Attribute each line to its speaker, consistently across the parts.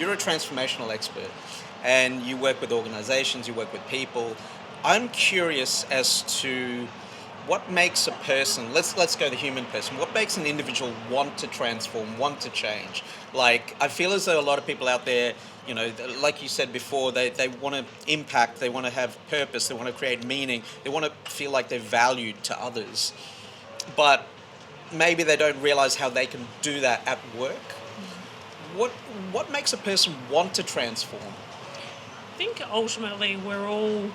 Speaker 1: you're a transformational expert, and you work with organizations, you work with people. I'm curious as to what makes a person, let's go the human person, what makes an individual want to transform, want to change? Like, I feel as though a lot of people out there, you know, like you said before, they want to impact, they want to have purpose, they want to create meaning, they want to feel like they're valued to others. But maybe they don't realize how they can do that at work. What makes a person want to transform?
Speaker 2: I think ultimately we're all,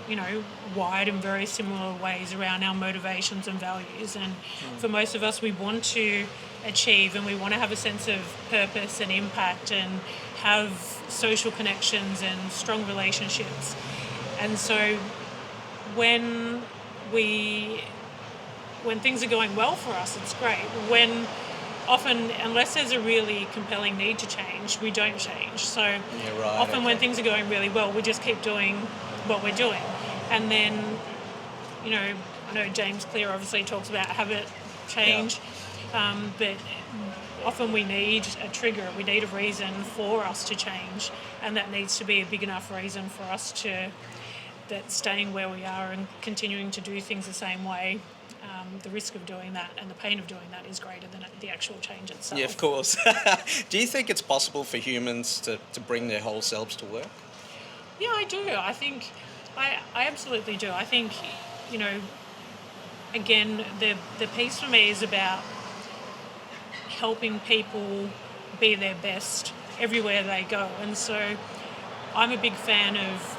Speaker 2: you know, wired in very similar ways around our motivations and values. And for most of us, we want to achieve and we want to have a sense of purpose and impact and have social connections and strong relationships. And so when things are going well for us, it's great. When often, unless there's a really compelling need to change, we don't change. So often when things are going really well, we just keep doing what we're doing. And then, you know, I know James Clear obviously talks about habit change, but often we need a trigger, we need a reason for us to change, and that needs to be a big enough reason for us that staying where we are and continuing to do things the same way, the risk of doing that and the pain of doing that is greater than the actual change itself.
Speaker 1: Yeah, of course. Do you think it's possible for humans to bring their whole selves to work?
Speaker 2: Yeah, I do. I think I absolutely do. I think, you know, again, the piece for me is about helping people be their best everywhere they go. And so I'm a big fan of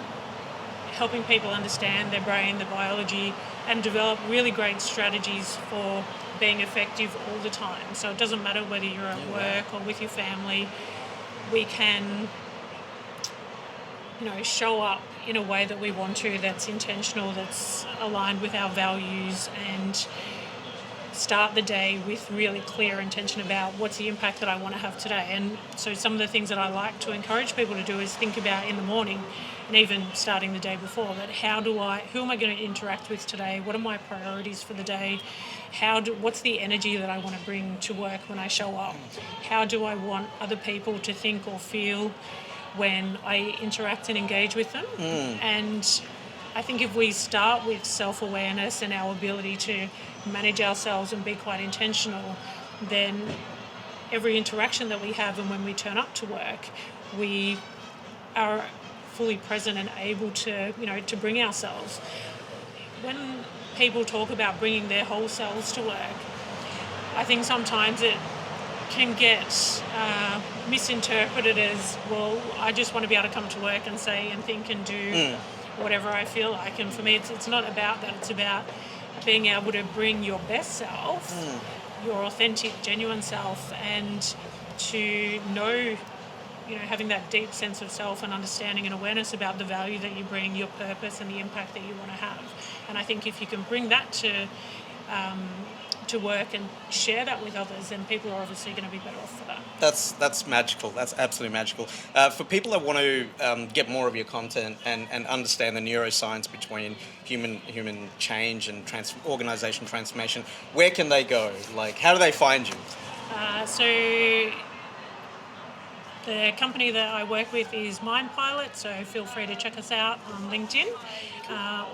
Speaker 2: helping people understand their brain, the biology, and develop really great strategies for being effective all the time. So it doesn't matter whether you're at work or with your family, we can, you know, show up in a way that we want to, that's intentional, that's aligned with our values, and start the day with really clear intention about what's the impact that I want to have today. And so some of the things that I like to encourage people to do is think about in the morning and even starting the day before, that who am I going to interact with today? What are my priorities for the day? What's the energy that I want to bring to work when I show up? How do I want other people to think or feel when I interact and engage with them? And I think if we start with self-awareness and our ability to manage ourselves and be quite intentional, then every interaction that we have and when we turn up to work, we are fully present and able to, you know, to bring ourselves. When people talk about bringing their whole selves to work, I think sometimes it can get misinterpreted as, well, I just want to be able to come to work and say and think and do whatever I feel like. And for me, it's not about that. It's about being able to bring your best self, your authentic, genuine self, and to know, you know, having that deep sense of self and understanding and awareness about the value that you bring, your purpose and the impact that you want to have. And I think if you can bring that to work and share that with others, then people are obviously going to be better off for that.
Speaker 1: That's magical. That's absolutely magical. For people that want to get more of your content and understand the neuroscience between human change and organization transformation, where can they go? Like, how do they find you?
Speaker 2: So the company that I work with is Mind Pilot, so feel free to check us out on LinkedIn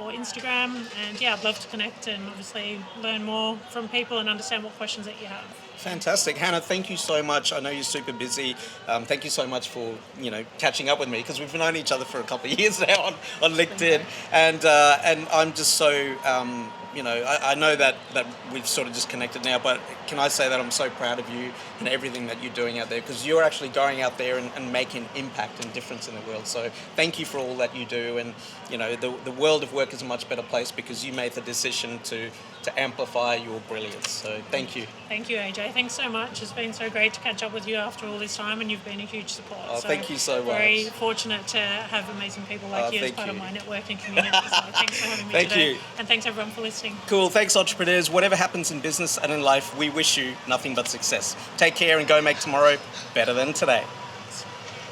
Speaker 2: or Instagram. And yeah, I'd love to connect and obviously learn more from people and understand what questions that you have.
Speaker 1: Fantastic. Hannah, thank you so much. I know you're super busy. Thank you so much for, you know, catching up with me, because we've known each other for a couple of years now on LinkedIn. And I'm just so, you know, I know that we've sort of just connected now, but can I say that I'm so proud of you and everything that you're doing out there, because you're actually going out there and making impact and difference in the world. So thank you for all that you do. And, you know, the world of work is a much better place because you made the decision to amplify your brilliance. So thank you.
Speaker 2: Thank you, AJ. Thanks so much. It's been so great to catch up with you after all this time, and you've been a huge support.
Speaker 1: Oh, thank you so much.
Speaker 2: Very fortunate to have amazing people like you as part of my networking community. So thanks for having me today.
Speaker 1: Thank you.
Speaker 2: And thanks everyone for listening.
Speaker 1: Cool. Thanks, entrepreneurs. Whatever happens in business and in life, we wish you nothing but success. Take care and go make tomorrow better than today.